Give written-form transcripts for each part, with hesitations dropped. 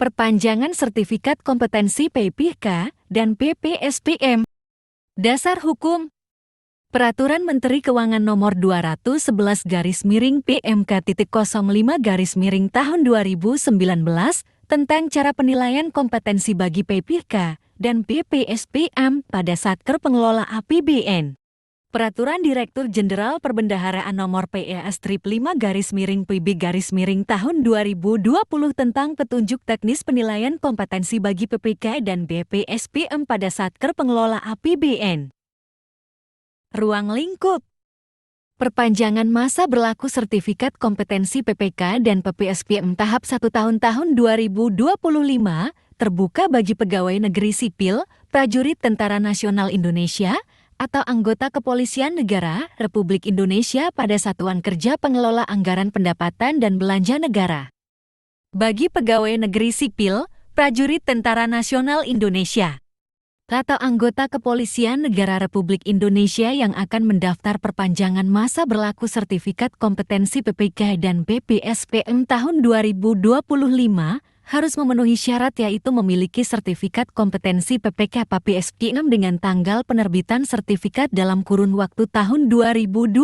Perpanjangan Sertifikat Kompetensi PPK dan PPSPM. Dasar Hukum. Peraturan Menteri Keuangan Nomor 211/PMK.05 tahun 2019 tentang cara penilaian kompetensi bagi PPK dan PPSPM pada Satker Pengelola APBN. Peraturan Direktur Jenderal Perbendaharaan Nomor PES-5/PB- tahun 2020 tentang petunjuk teknis penilaian kompetensi bagi PPK dan BPSPM pada Satker Pengelola APBN. Ruang lingkup. Perpanjangan masa berlaku sertifikat kompetensi PPK dan PPSPM tahap 1 tahun 2025 terbuka bagi pegawai negeri sipil, prajurit Tentara Nasional Indonesia, atau anggota Kepolisian Negara Republik Indonesia pada Satuan Kerja Pengelola Anggaran Pendapatan dan Belanja Negara. Bagi pegawai negeri sipil, prajurit Tentara Nasional Indonesia, atau anggota Kepolisian Negara Republik Indonesia yang akan mendaftar perpanjangan masa berlaku sertifikat kompetensi PPK dan PPSPM tahun 2025, harus memenuhi syarat yaitu memiliki sertifikat kompetensi PPK PPSPM dengan tanggal penerbitan sertifikat dalam kurun waktu tahun 2020.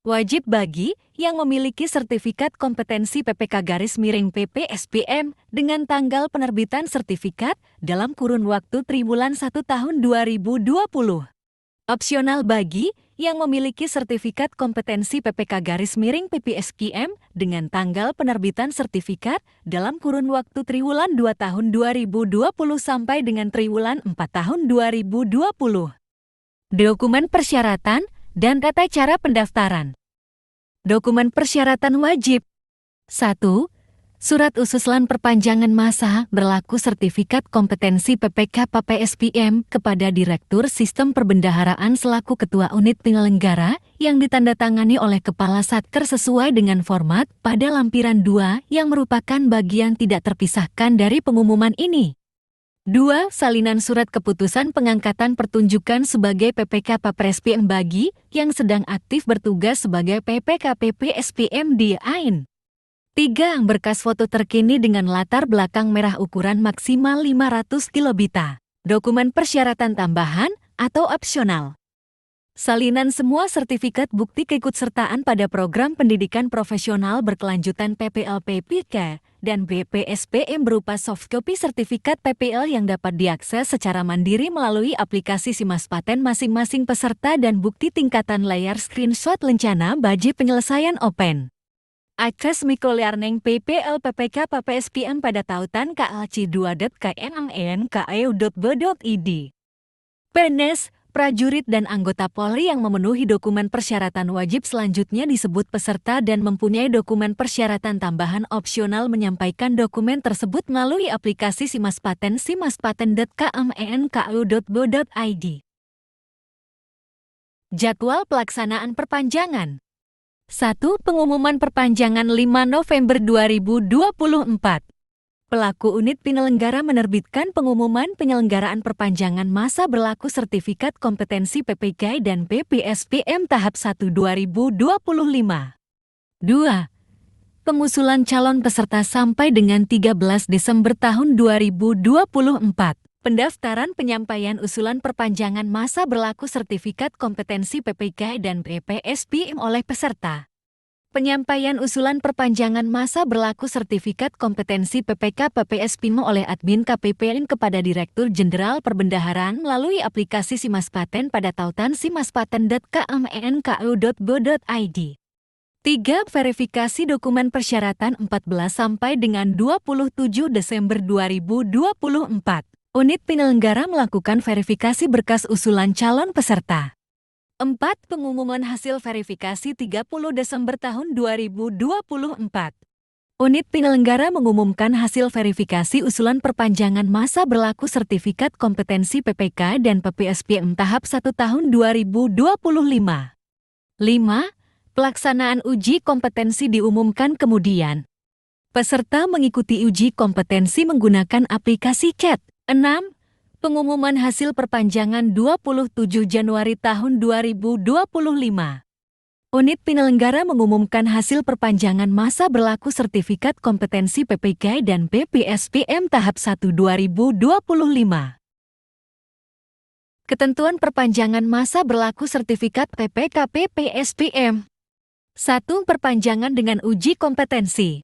Wajib bagi yang memiliki sertifikat kompetensi PPK-PPSPM dengan tanggal penerbitan sertifikat dalam kurun waktu triwulan 1 tahun 2020. Opsional bagi yang memiliki sertifikat kompetensi PPK-PPSPM dengan tanggal penerbitan sertifikat dalam kurun waktu triwulan 2 tahun 2020 sampai dengan triwulan 4 tahun 2020. Dokumen persyaratan dan tata cara pendaftaran. Dokumen persyaratan wajib. 1. Surat usulan perpanjangan masa berlaku sertifikat kompetensi PPK PPSPM kepada Direktur Sistem Perbendaharaan selaku Ketua Unit Penyelenggara yang ditandatangani oleh Kepala Satker sesuai dengan format pada lampiran 2 yang merupakan bagian tidak terpisahkan dari pengumuman ini. 2. Salinan surat keputusan pengangkatan pertunjukan sebagai PPK PPSPM bagi yang sedang aktif bertugas sebagai PPK PPSPM di AIN. 3. Berkas foto terkini dengan latar belakang merah ukuran maksimal 500 kilobita. Dokumen persyaratan tambahan atau opsional. Salinan semua sertifikat bukti keikutsertaan pada program pendidikan profesional berkelanjutan PPL-PPK dan BPSPM berupa soft copy sertifikat PPL yang dapat diakses secara mandiri melalui aplikasi Simaspaten masing-masing peserta dan bukti tingkatan layar screenshot lencana baji penyelesaian open. Akses microlearning PPL PPK PPSPM pada tautan kalc2.knn.ku.be.id. PNS, prajurit dan anggota Polri yang memenuhi dokumen persyaratan wajib selanjutnya disebut peserta dan mempunyai dokumen persyaratan tambahan opsional menyampaikan dokumen tersebut melalui aplikasi Simaspaten simaspaten.knn.ku.be.id. Jadwal pelaksanaan perpanjangan. 1. Pengumuman perpanjangan 5 November 2024. Pelaku unit penyelenggara menerbitkan pengumuman penyelenggaraan perpanjangan masa berlaku sertifikat kompetensi PPK dan PPSPM tahap 1 2025. 2. Pengusulan calon peserta sampai dengan 13 Desember tahun 2024. Pendaftaran penyampaian usulan perpanjangan masa berlaku sertifikat kompetensi PPK dan PPSPM oleh peserta. Penyampaian usulan perpanjangan masa berlaku sertifikat kompetensi PPK PPSPM oleh admin KPPN kepada Direktur Jenderal Perbendaharaan melalui aplikasi Simaspaten pada tautan simaspaten.knn.ku.go.id. 3. Verifikasi dokumen persyaratan 14 sampai dengan 27 Desember 2024. Unit penyelenggara melakukan verifikasi berkas usulan calon peserta. 4. Pengumuman hasil verifikasi 30 Desember tahun 2024. Unit penyelenggara mengumumkan hasil verifikasi usulan perpanjangan masa berlaku sertifikat kompetensi PPK dan PPSPM tahap 1 tahun 2025. 5. Pelaksanaan uji kompetensi diumumkan kemudian. Peserta mengikuti uji kompetensi menggunakan aplikasi CAT. 6. Pengumuman hasil perpanjangan 27 Januari tahun 2025. Unit penyelenggara mengumumkan hasil perpanjangan masa berlaku sertifikat kompetensi PPK dan PPSPM tahap 1 2025. Ketentuan perpanjangan masa berlaku sertifikat PPK PPSPM. 1. Perpanjangan dengan uji kompetensi.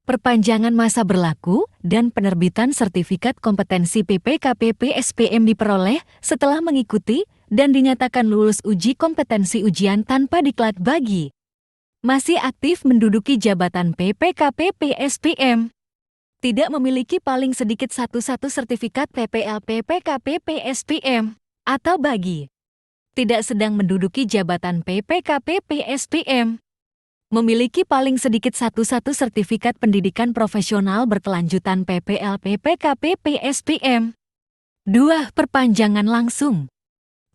Perpanjangan masa berlaku dan penerbitan sertifikat kompetensi PPK PPSPM diperoleh setelah mengikuti dan dinyatakan lulus uji kompetensi ujian tanpa diklat bagi. Masih aktif menduduki jabatan PPK PPSPM. Tidak memiliki paling sedikit satu sertifikat PPL PPK PPSPM atau bagi. Tidak sedang menduduki jabatan PPK PPSPM. Memiliki paling sedikit satu sertifikat pendidikan profesional berkelanjutan PPL PPK PPSPM. 2. Perpanjangan langsung.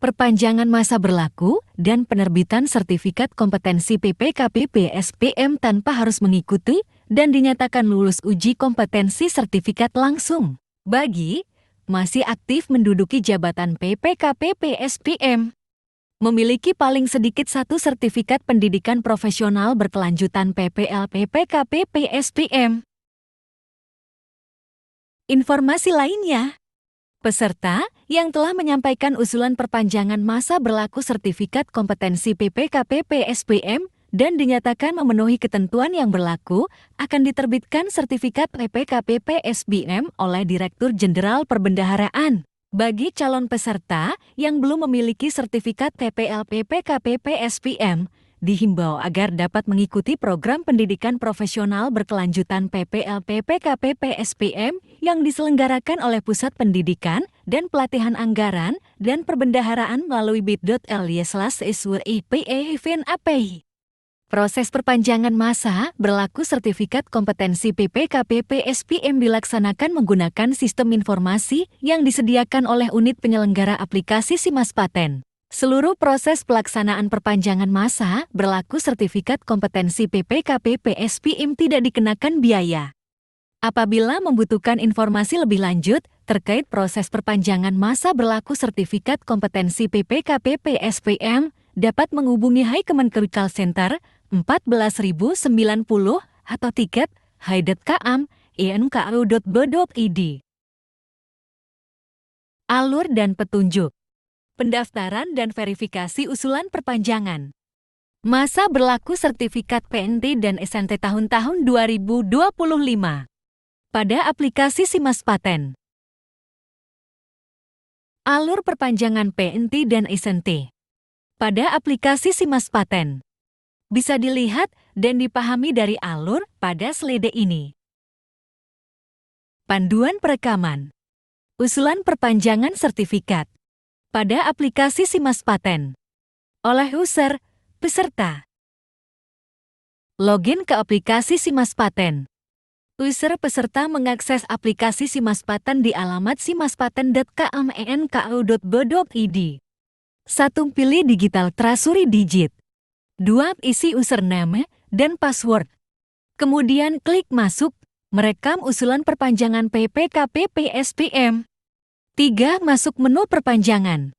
Perpanjangan masa berlaku dan penerbitan sertifikat kompetensi PPK PPSPM tanpa harus mengikuti dan dinyatakan lulus uji kompetensi sertifikat langsung. Bagi masih aktif menduduki jabatan PPK PPSPM. Memiliki paling sedikit satu sertifikat pendidikan profesional berkelanjutan PPL PPK PPSPM. Informasi lainnya. Peserta yang telah menyampaikan usulan perpanjangan masa berlaku sertifikat kompetensi PPK PPSPM dan dinyatakan memenuhi ketentuan yang berlaku, akan diterbitkan sertifikat PPK PPSPM oleh Direktur Jenderal Perbendaharaan. Bagi calon peserta yang belum memiliki sertifikat PPL PPK PPSPM, dihimbau agar dapat mengikuti program pendidikan profesional berkelanjutan PPL PPK PPSPM yang diselenggarakan oleh Pusat Pendidikan dan Pelatihan Anggaran dan Perbendaharaan melalui bit.ly/SWIPE-API. Proses perpanjangan masa berlaku sertifikat kompetensi PPK PPSPM dilaksanakan menggunakan sistem informasi yang disediakan oleh unit penyelenggara aplikasi SIMAS Paten. Seluruh proses pelaksanaan perpanjangan masa berlaku sertifikat kompetensi PPK PPSPM tidak dikenakan biaya. Apabila membutuhkan informasi lebih lanjut terkait proses perpanjangan masa berlaku sertifikat kompetensi PPK PPSPM, dapat menghubungi Hai Kemenkerikal Center 14090 atau tiket hai.kam.inku.bo.id. Alur dan petunjuk. Pendaftaran dan verifikasi usulan perpanjangan. Masa berlaku sertifikat PNT dan SNT tahun-tahun 2025. Pada aplikasi SIMAS Paten. Alur perpanjangan PNT dan SNT. Pada aplikasi SIMAS Paten. Bisa dilihat dan dipahami dari alur pada slide ini. Panduan perekaman. Usulan perpanjangan sertifikat. Pada aplikasi SIMAS Paten. Oleh user, peserta. Login ke aplikasi SIMAS Paten. User peserta mengakses aplikasi SIMAS Paten di alamat simaspaten.kam.enku.bo.id. 1. Pilih digital treasury digit. 2. Isi username dan password. Kemudian klik masuk, merekam usulan perpanjangan PPK PPSPM. 3. Masuk menu perpanjangan.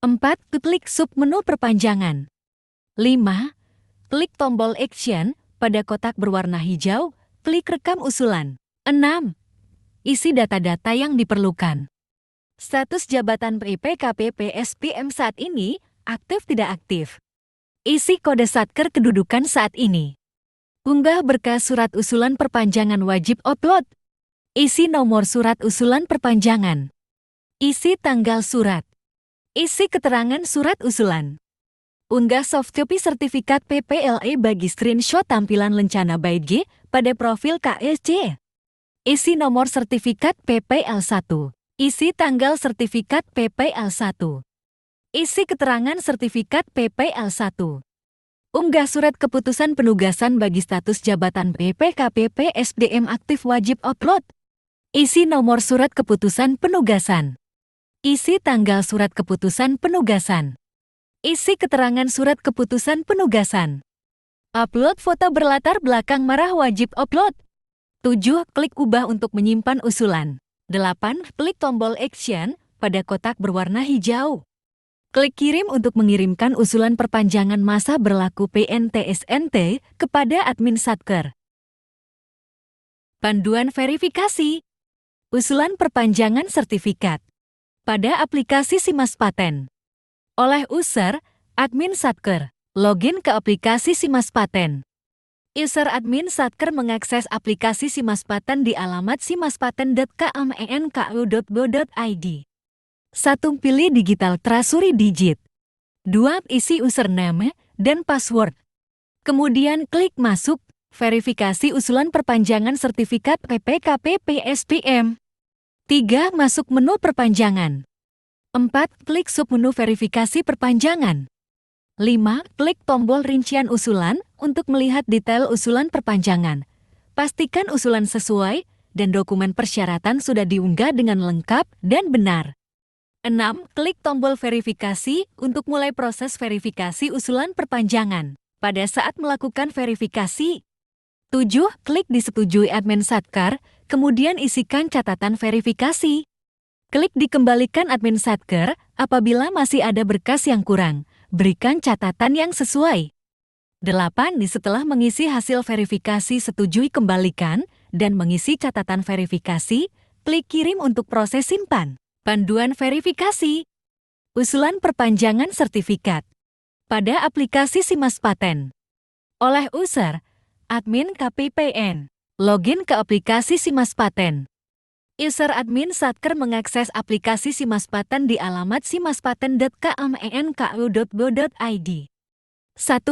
4. Klik submenu perpanjangan. 5. Klik tombol action pada kotak berwarna hijau, klik rekam usulan. 6. Isi data-data yang diperlukan. Status jabatan PPK PPSPM saat ini, aktif tidak aktif. Isi kode satker kedudukan saat ini. Unggah berkas surat usulan perpanjangan wajib upload. Isi nomor surat usulan perpanjangan. Isi tanggal surat. Isi keterangan surat usulan. Unggah softcopy sertifikat PPLE bagi screenshot tampilan lencana BG pada profil KSC. Isi nomor sertifikat PPL1. Isi tanggal sertifikat PPL1. Isi keterangan sertifikat PPL1. Unggah surat keputusan penugasan bagi status jabatan PPK PPSDM aktif wajib upload. Isi nomor surat keputusan penugasan. Isi tanggal surat keputusan penugasan. Isi keterangan surat keputusan penugasan. Upload foto berlatar belakang merah wajib upload. 7. Klik ubah untuk menyimpan usulan. 8. Klik tombol action pada kotak berwarna hijau. Klik kirim untuk mengirimkan usulan perpanjangan masa berlaku PNTSNT kepada admin Satker. Panduan verifikasi. Usulan perpanjangan sertifikat pada aplikasi Simas Paten. Oleh user, admin Satker. Login ke aplikasi Simas Paten. User admin Satker mengakses aplikasi Simas Paten di alamat simaspaten.kamenku.go.id. 1. Pilih Digital Treasury Digit. 2. Isi username dan password. Kemudian klik Masuk, verifikasi usulan perpanjangan sertifikat PPKP PSPM. 3. Masuk menu perpanjangan. 4. Klik submenu verifikasi perpanjangan. 5. Klik tombol rincian usulan untuk melihat detail usulan perpanjangan. Pastikan usulan sesuai dan dokumen persyaratan sudah diunggah dengan lengkap dan benar. 6. Klik tombol verifikasi untuk mulai proses verifikasi usulan perpanjangan. Pada saat melakukan verifikasi. 7. Klik disetujui admin Satker, kemudian isikan catatan verifikasi. Klik dikembalikan admin Satker apabila masih ada berkas yang kurang. Berikan catatan yang sesuai. 8. Setelah mengisi hasil verifikasi setujui kembalikan dan mengisi catatan verifikasi, klik kirim untuk proses simpan. Panduan verifikasi. Usulan perpanjangan sertifikat pada aplikasi Simas Paten. Oleh user, admin KPPN. Login ke aplikasi Simas Paten. User admin Satker mengakses aplikasi Simas Paten di alamat simaspaten.kamenku.go.id. 1.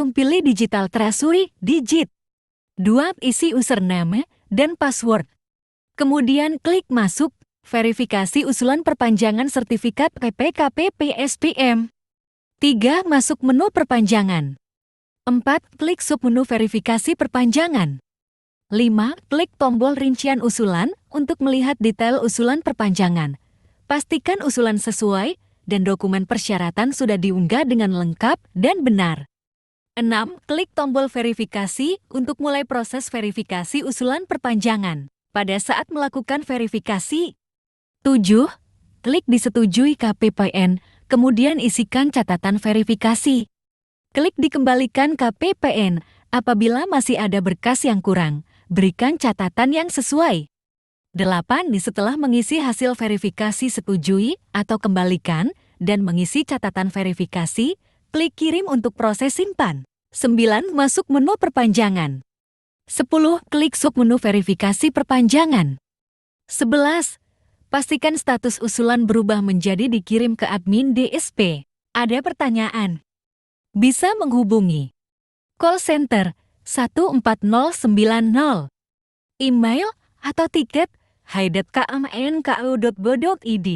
Pilih Digital Treasury Digit. 2. Isi username dan password. Kemudian klik Masuk, verifikasi usulan perpanjangan sertifikat PPKP PSPM. 3. Masuk menu perpanjangan. 4. Klik submenu verifikasi perpanjangan. 5. Klik tombol rincian usulan untuk melihat detail usulan perpanjangan. Pastikan usulan sesuai dan dokumen persyaratan sudah diunggah dengan lengkap dan benar. 6. Klik tombol verifikasi untuk mulai proses verifikasi usulan perpanjangan. Pada saat melakukan verifikasi. 7. Klik disetujui KPPN, kemudian isikan catatan verifikasi. Klik dikembalikan KPPN apabila masih ada berkas yang kurang. Berikan catatan yang sesuai. 8. Setelah mengisi hasil verifikasi setujui atau kembalikan dan mengisi catatan verifikasi, klik kirim untuk proses simpan. 9. Masuk menu perpanjangan. 10. Klik submenu verifikasi perpanjangan. 11. Pastikan status usulan berubah menjadi dikirim ke admin DSP. Ada pertanyaan? Bisa menghubungi call center 14090, email atau tiket hai.kamenku.go.id.